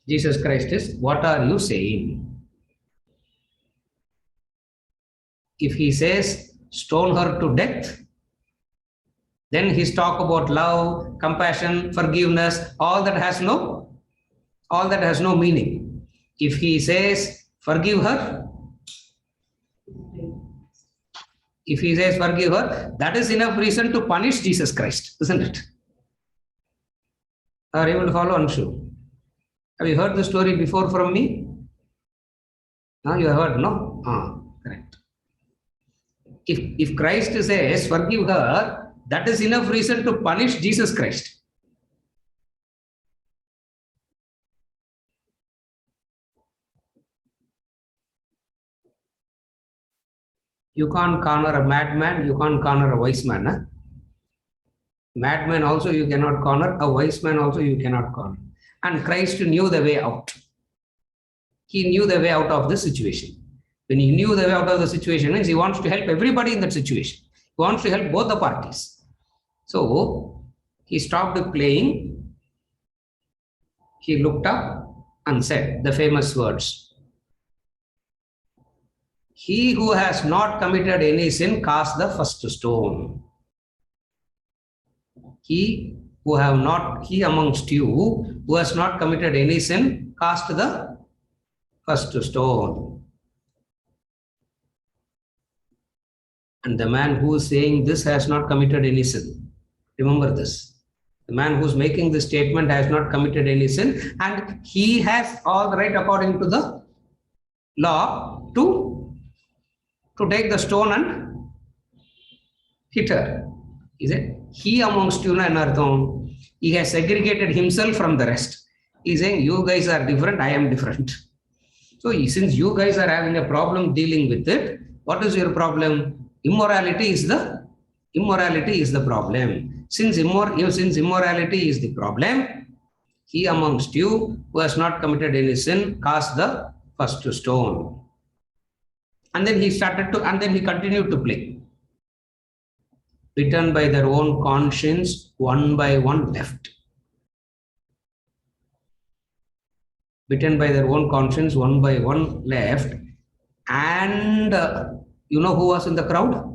Jesus Christ is, what are you saying? If he says, stone her to death, then his talk about love, compassion, forgiveness, all that has no meaning. If he says, forgive her, that is enough reason to punish Jesus Christ, isn't it? Are you able to follow? I'm sure. Have you heard the story before from me? No, you have heard, no? Correct. If Christ says, forgive her, that is enough reason to punish Jesus Christ. You can't corner a madman, you can't corner a wise man. Huh? Madman also you cannot corner, a wise man also you cannot corner. And Christ knew the way out. He knew the way out of the situation. When he knew the way out of the situation, means he wants to help everybody in that situation. He wants to help both the parties. So he stopped playing. He looked up and said the famous words. He who has not committed any sin, cast the first stone. He amongst you who has not committed any sin, cast the first stone. And the man who is saying this has not committed any sin. Remember this. The man who is making this statement has not committed any sin, and he has all the right according to the law to take the stone and hit her. Is it? He amongst you, he has segregated himself from the rest. He's saying, you guys are different, I am different. So since you guys are having a problem dealing with it, what is your problem? Immorality is the problem. Since immorality is the problem, he amongst you who has not committed any sin, cast the first stone. And then he continued to play. bitten by their own conscience, one by one left. Bitten by their own conscience, one by one left. And you know who was in the crowd?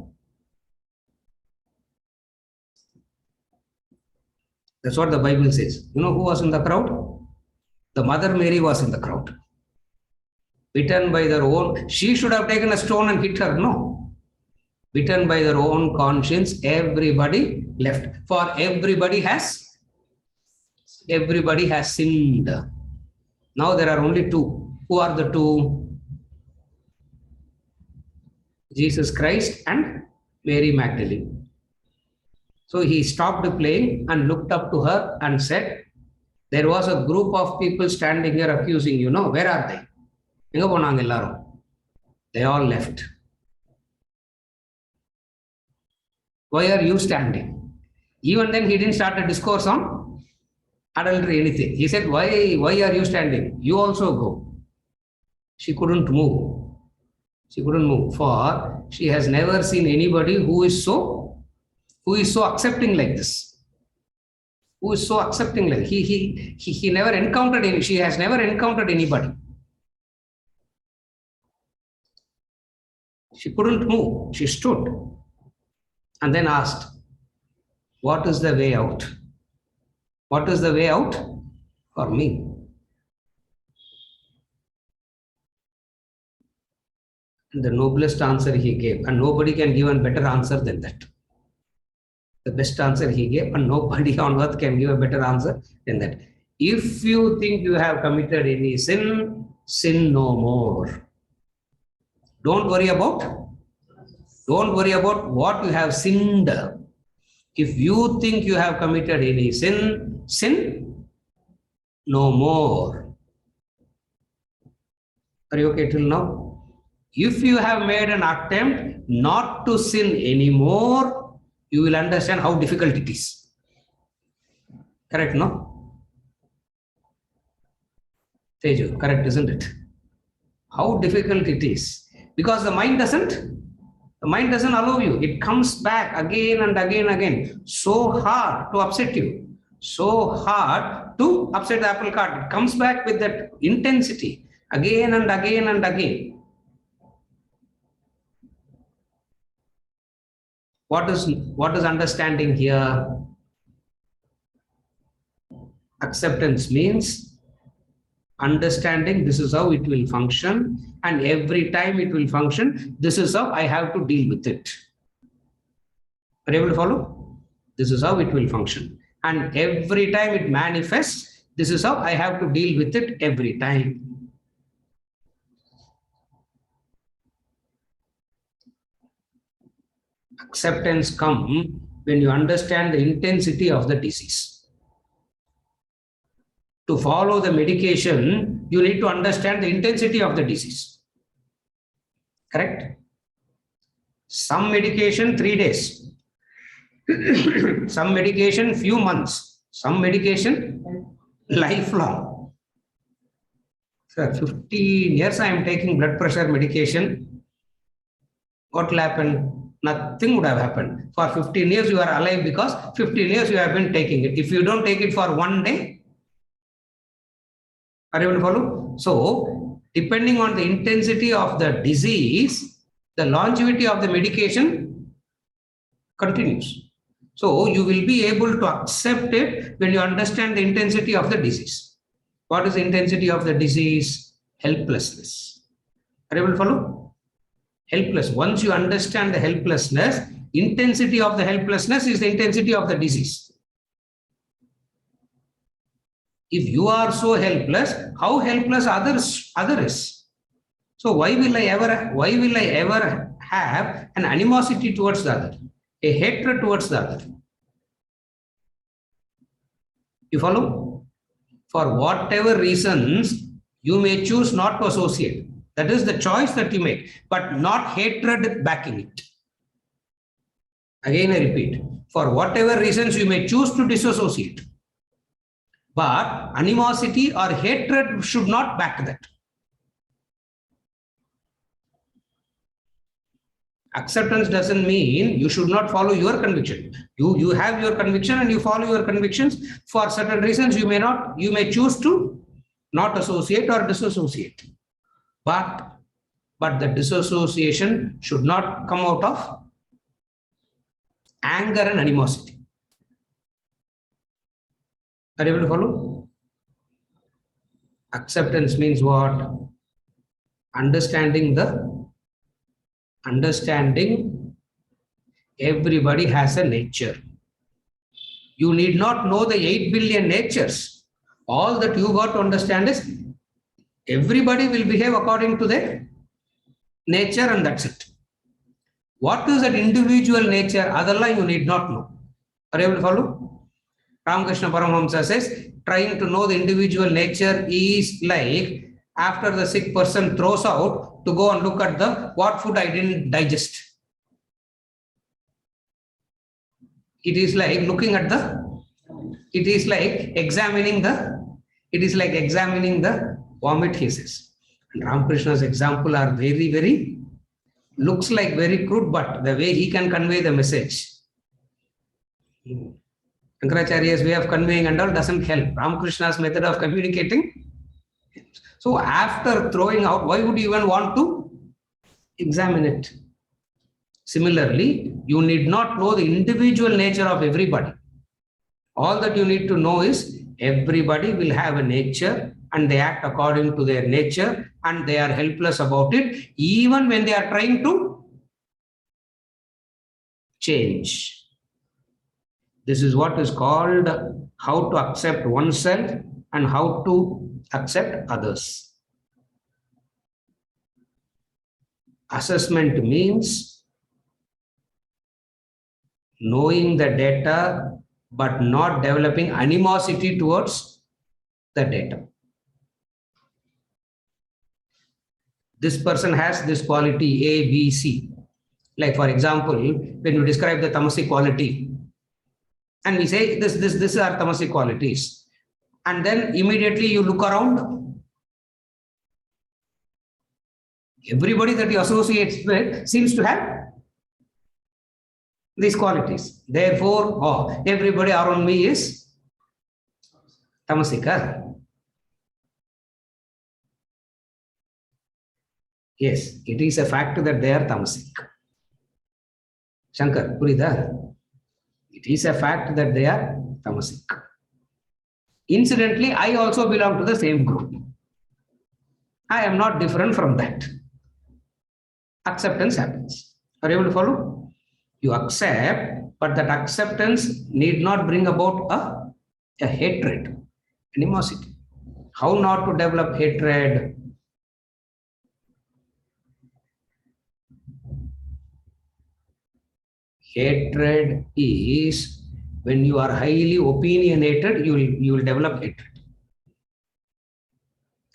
That's what the Bible says. You know who was in the crowd? The Mother Mary was in the crowd. Bitten by their own, she should have taken a stone and hit her. No. Bitten by their own conscience, everybody left. For everybody has sinned. Now there are only two. Who are the two? Jesus Christ and Mary Magdalene. So he stopped playing and looked up to her and said, there was a group of people standing here accusing you. No, where are they? They all left. Why are you standing? Even then he didn't start a discourse on adultery, anything. He said, why are you standing? You also go. She couldn't move. She couldn't move, for she has never seen anybody who is so accepting like this. Who is so accepting like he never encountered any, she has never encountered anybody. She couldn't move. She stood and then asked, what is the way out? What is the way out for me? And the noblest answer he gave, and nobody can give a better answer than that. The best answer he gave, and nobody on earth can give a better answer than that. If you think you have committed any sin, sin no more. Don't worry about what you have sinned. If you think you have committed any sin, sin no more. Are you okay till now? If you have made an attempt not to sin anymore, you will understand how difficult it is. Correct, no? Teju, correct, isn't it? How difficult it is. Because the mind doesn't allow you. It comes back again and again. So hard to upset you. So hard to upset the apple cart. It comes back with that intensity again and again. What is understanding here? Acceptance means understanding this is how it will function, and every time it will function, this is how I have to deal with it. Are you able to follow? This is how it will function. And every time it manifests, this is how I have to deal with it every time. Acceptance comes when you understand the intensity of the disease. To follow the medication, you need to understand the intensity of the disease. Correct? Some medication 3 days. Some medication few months. Some medication lifelong. Sir, 15 years I am taking blood pressure medication. What will happen? Nothing would have happened. For 15 years you are alive because 15 years you have been taking it. If you don't take it for 1 day, are you able to follow? So, depending on the intensity of the disease, the longevity of the medication continues. So, you will be able to accept it when you understand the intensity of the disease. What is the intensity of the disease? Helplessness. Are you able to follow? Helpless. Once you understand the helplessness, intensity of the helplessness is the intensity of the disease. If you are so helpless, how helpless other is? So why will I ever have an animosity towards the other, a hatred towards the other? You follow? For whatever reasons, you may choose not to associate. That is the choice that you make, but not hatred backing it. Again, I repeat, for whatever reasons you may choose to disassociate, but animosity or hatred should not back that. Acceptance doesn't mean you should not follow your conviction. You have your conviction and you follow your convictions. For certain reasons, you may choose to not associate or disassociate. But the disassociation should not come out of anger and animosity. Are you able to follow? Acceptance means what? Understanding everybody has a nature. You need not know the 8 billion natures. All that you got to understand is everybody will behave according to their nature, and that's it. What is that individual nature? Adalla you need not know. Are you able to follow? Ramakrishna Paramahamsa says, trying to know the individual nature is like after the sick person throws out to go and look at what food I didn't digest. It is like examining the vomit, he says. And Ramakrishna's example are very, very, looks like very crude, but the way he can convey the message. Shankaracharya's way of conveying and all doesn't help. Ramakrishna's method of communicating. So after throwing out, why would you even want to examine it? Similarly, you need not know the individual nature of everybody. All that you need to know is everybody will have a nature and they act according to their nature and they are helpless about it, even when they are trying to change. This is what is called how to accept oneself and how to accept others. Assessment means knowing the data but not developing animosity towards the data. This person has this quality A, B, C. Like for example, when you describe the tamasic quality, and we say this are tamasic qualities, and then immediately you look around, everybody that you associate with seems to have these qualities. Therefore, everybody around me is tamasika. Yes, it is a fact that they are tamasic. Shankar, Purida. It is a fact that they are tamasic. Incidentally, I also belong to the same group. I am not different from that. Acceptance happens. Are you able to follow? You accept, but that acceptance need not bring about a hatred, animosity. How not to develop hatred? Hatred is when you are highly opinionated, you will develop hatred.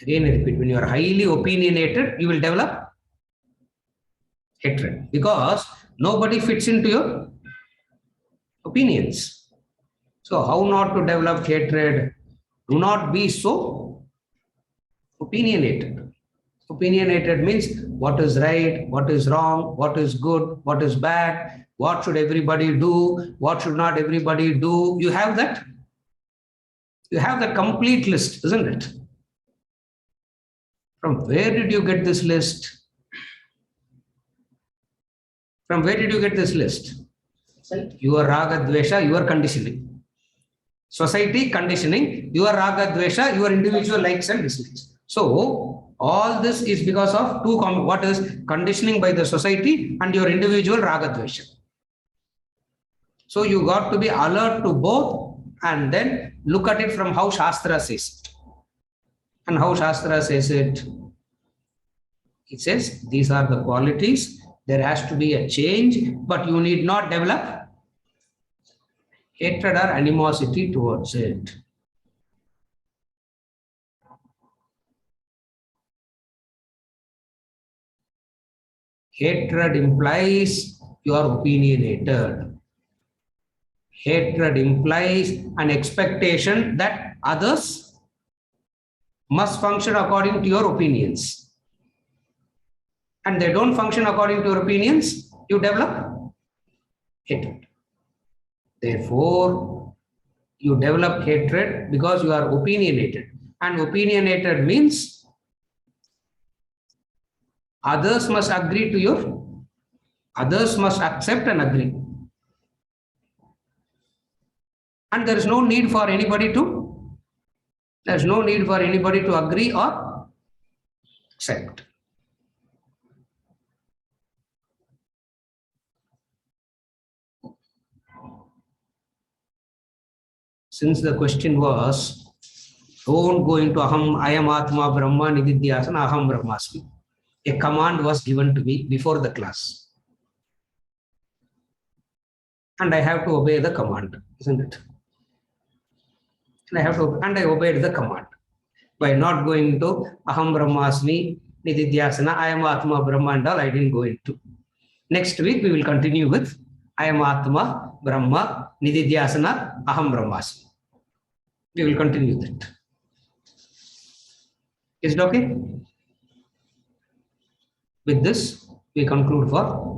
Again, I repeat, when you are highly opinionated, you will develop hatred because nobody fits into your opinions. So how not to develop hatred? Do not be so opinionated. Opinionated means what is right, what is wrong, what is good, what is bad, what should everybody do, what should not everybody do. You have that? You have the complete list, isn't it? From where did you get this list? From where did you get this list? Your raga dvesha, your conditioning. Society conditioning, your raga dvesha, your individual likes and dislikes. So all this is because of two, what is conditioning by the society and your individual raga dvesha. So you got to be alert to both and then look at it from how Shastra says it. And how Shastra says it? It says these are the qualities. There has to be a change, but you need not develop hatred or animosity towards it. Hatred implies you are opinionated. Hatred implies an expectation that others must function according to your opinions. And they don't function according to your opinions, you develop hatred. Therefore, you develop hatred because you are opinionated. And opinionated means others must agree to your, others must accept and agree. And there is no need for anybody to, there's no need for anybody to agree or accept. Since the question was, don't go into aham, I am Atma Brahma Nididhyasana, aham Brahmasmi. A command was given to me before the class. And I have to obey the command, isn't it? And I obeyed the command. By not going into aham Brahmasmi, Nididhyasana, I am Atma Brahma and all, I didn't go into. Next week we will continue with I am Atma Brahma Nididhyasana, aham Brahmasmi. We will continue that. Is it okay? With this, we conclude for